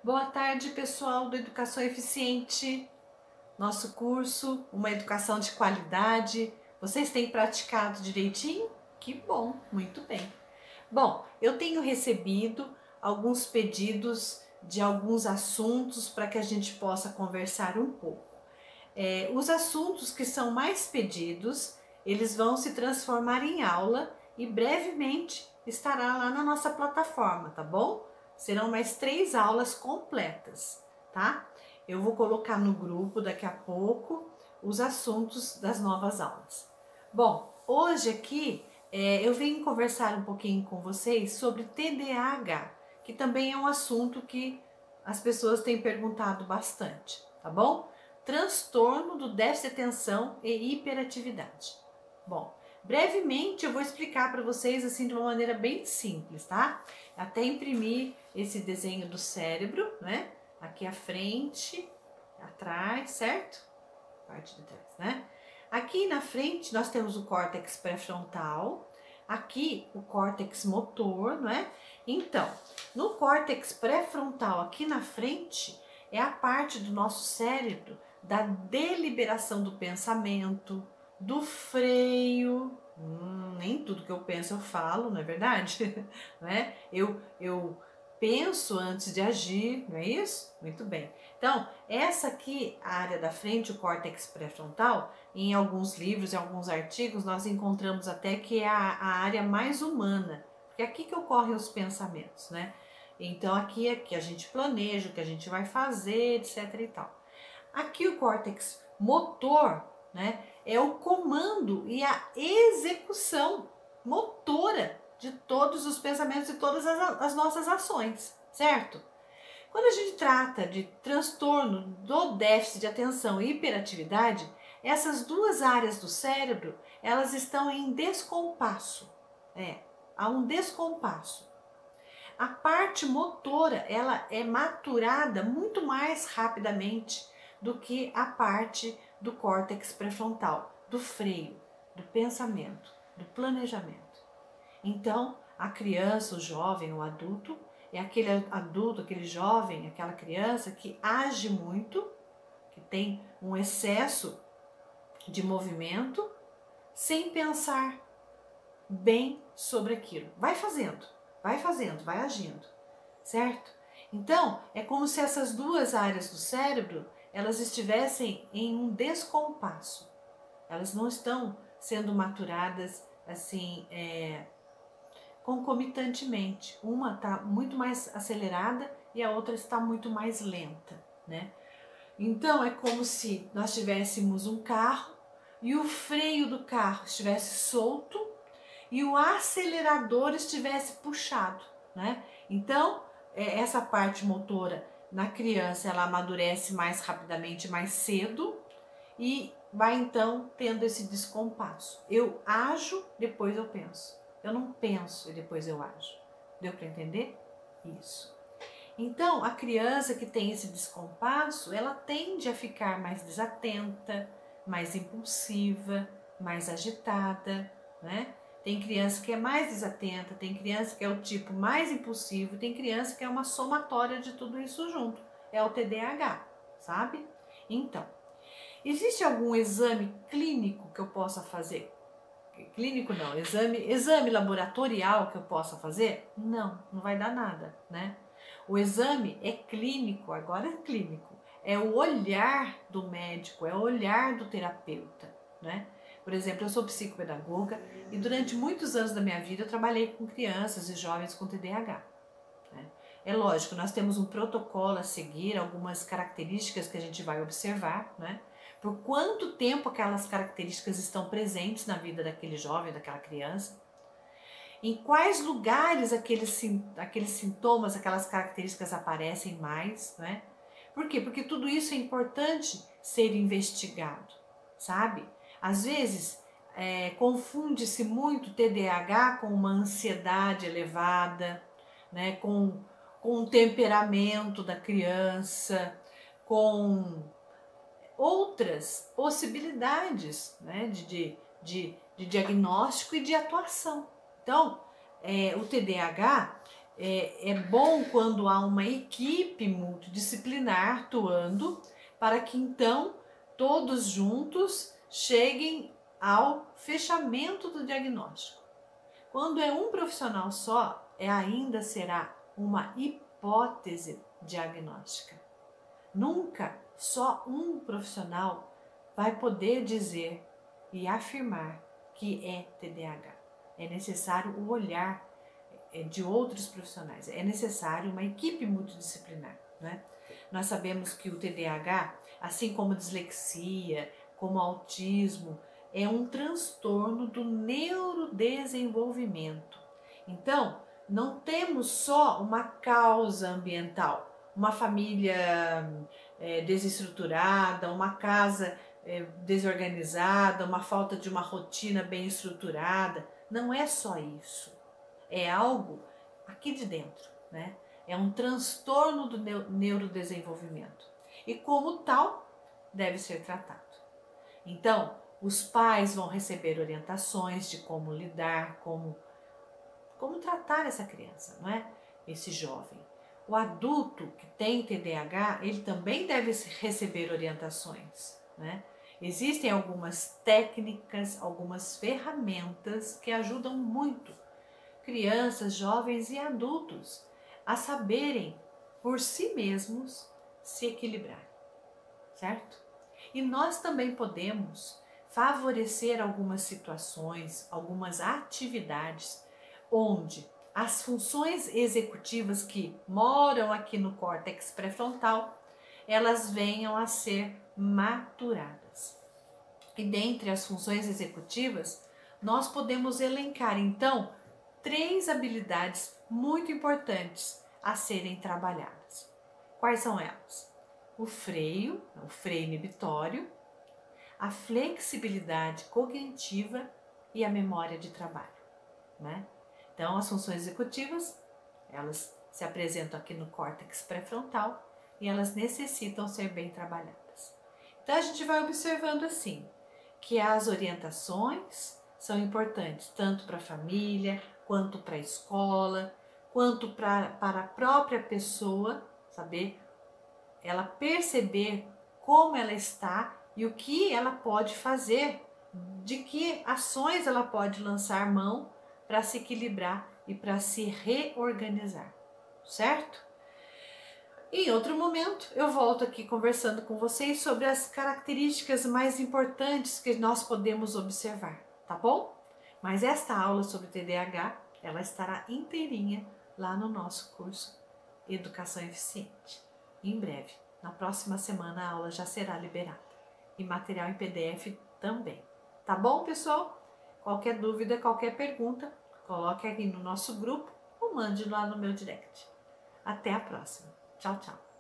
Boa tarde, pessoal do Educação Eficiente. Nosso curso, uma educação de qualidade. Vocês têm praticado direitinho? Que bom, muito bem. Bom, eu tenho recebido alguns pedidos de alguns assuntos para que a gente possa conversar um pouco. Os assuntos que são mais pedidos, eles vão se transformar em aula e brevemente estará lá na nossa plataforma, tá bom? Serão mais 3 aulas completas, tá? Eu vou colocar no grupo daqui a pouco os assuntos das novas aulas. Bom, hoje aqui eu venho conversar um pouquinho com vocês sobre TDAH, que também é um assunto que as pessoas têm perguntado bastante, tá bom? Transtorno do déficit de atenção e hiperatividade. Bom, brevemente eu vou explicar para vocês assim de uma maneira bem simples, tá? Até imprimir esse desenho do cérebro, né? Aqui à frente, atrás, certo? Parte de trás, né? Aqui na frente nós temos o córtex pré-frontal, aqui o córtex motor, não é? Então, no córtex pré-frontal aqui na frente é a parte do nosso cérebro da deliberação do pensamento, do freio. Nem tudo que eu penso eu falo, não é verdade? Não é? Eu penso antes de agir, não é isso? Muito bem. Então, essa aqui, a área da frente, o córtex pré-frontal, em alguns livros, em alguns artigos, nós encontramos até que é a área mais humana, porque é aqui que ocorrem os pensamentos, né? Então, aqui é que a gente planeja o que a gente vai fazer, etc e tal. Aqui o córtex motor, né, é o comando e a execução motora de todos os pensamentos e todas as nossas ações, certo? Quando a gente trata de transtorno do déficit de atenção e hiperatividade, essas duas áreas do cérebro, elas estão em descompasso. Há um descompasso. A parte motora, ela é maturada muito mais rapidamente do que a parte do córtex pré-frontal, do freio, do pensamento, do planejamento. Então, a criança, o jovem, o adulto, é aquele adulto, aquele jovem, aquela criança que age muito, que tem um excesso de movimento, sem pensar bem sobre aquilo. Vai fazendo, vai agindo, certo? Então, é como se essas duas áreas do cérebro, elas estivessem em um descompasso. Elas não estão sendo maturadas assim, concomitantemente. Uma está muito mais acelerada e a outra está muito mais lenta, né? Então, é como se nós tivéssemos um carro e o freio do carro estivesse solto e o acelerador estivesse puxado, né? Então, essa parte motora na criança, ela amadurece mais rapidamente, mais cedo e vai então tendo esse descompasso. Eu ajo, depois eu penso. Eu não penso e depois eu ajo. Deu para entender? Isso. Então, a criança que tem esse descompasso, ela tende a ficar mais desatenta, mais impulsiva, mais agitada, né? Tem criança que é mais desatenta, tem criança que é o tipo mais impulsivo, tem criança que é uma somatória de tudo isso junto. É o TDAH, sabe? Então, existe algum exame clínico que eu possa fazer? Clínico não, exame laboratorial que eu possa fazer? Não, não vai dar nada, né? O exame é clínico, agora é clínico. É o olhar do médico, é o olhar do terapeuta, né? Por exemplo, eu sou psicopedagoga e durante muitos anos da minha vida eu trabalhei com crianças e jovens com TDAH. Né? É lógico, nós temos um protocolo a seguir, algumas características que a gente vai observar, né? Por quanto tempo aquelas características estão presentes na vida daquele jovem, daquela criança, em quais lugares aqueles sintomas, aquelas características aparecem mais, né? Por quê? Porque tudo isso é importante ser investigado, sabe? Às vezes, confunde-se muito TDAH com uma ansiedade elevada, né? Com o temperamento da criança, com outras possibilidades, né? de diagnóstico e de atuação. Então, o TDAH, É bom quando há uma equipe multidisciplinar atuando para que então todos juntos cheguem ao fechamento do diagnóstico. Quando é um profissional só, ainda será uma hipótese diagnóstica. Nunca só um profissional vai poder dizer e afirmar que é TDAH. É necessário o olhar de outros profissionais, é necessário uma equipe multidisciplinar, né? Nós sabemos que o TDAH, assim como a dislexia, como o autismo, é um transtorno do neurodesenvolvimento. Então, não temos só uma causa ambiental, uma família desestruturada, uma casa desorganizada, uma falta de uma rotina bem estruturada. Não é só isso. É algo aqui de dentro, né? É um transtorno do neurodesenvolvimento. E como tal, deve ser tratado. Então, os pais vão receber orientações de como lidar, como tratar essa criança, não é? Esse jovem. O adulto que tem TDAH, ele também deve receber orientações, né? Existem algumas técnicas, algumas ferramentas que ajudam muito crianças, jovens e adultos a saberem por si mesmos se equilibrar, certo? E nós também podemos favorecer algumas situações, algumas atividades onde as funções executivas que moram aqui no córtex pré-frontal, elas venham a ser maturadas. E dentre as funções executivas, nós podemos elencar então 3 habilidades muito importantes a serem trabalhadas. Quais são elas? O freio inibitório, a flexibilidade cognitiva e a memória de trabalho, né? Então, as funções executivas, elas se apresentam aqui no córtex pré-frontal e elas necessitam ser bem trabalhadas. Então, a gente vai observando assim, que as orientações são importantes tanto para a família, quanto para a escola, quanto para a própria pessoa, saber, ela perceber como ela está e o que ela pode fazer, de que ações ela pode lançar mão para se equilibrar e para se reorganizar, certo? Em outro momento, eu volto aqui conversando com vocês sobre as características mais importantes que nós podemos observar, tá bom? Mas esta aula sobre TDAH, ela estará inteirinha lá no nosso curso Educação Eficiente. Em breve, na próxima semana, a aula já será liberada. E material em PDF também. Tá bom, pessoal? Qualquer dúvida, qualquer pergunta, coloque aqui no nosso grupo ou mande lá no meu direct. Até a próxima. Tchau, tchau.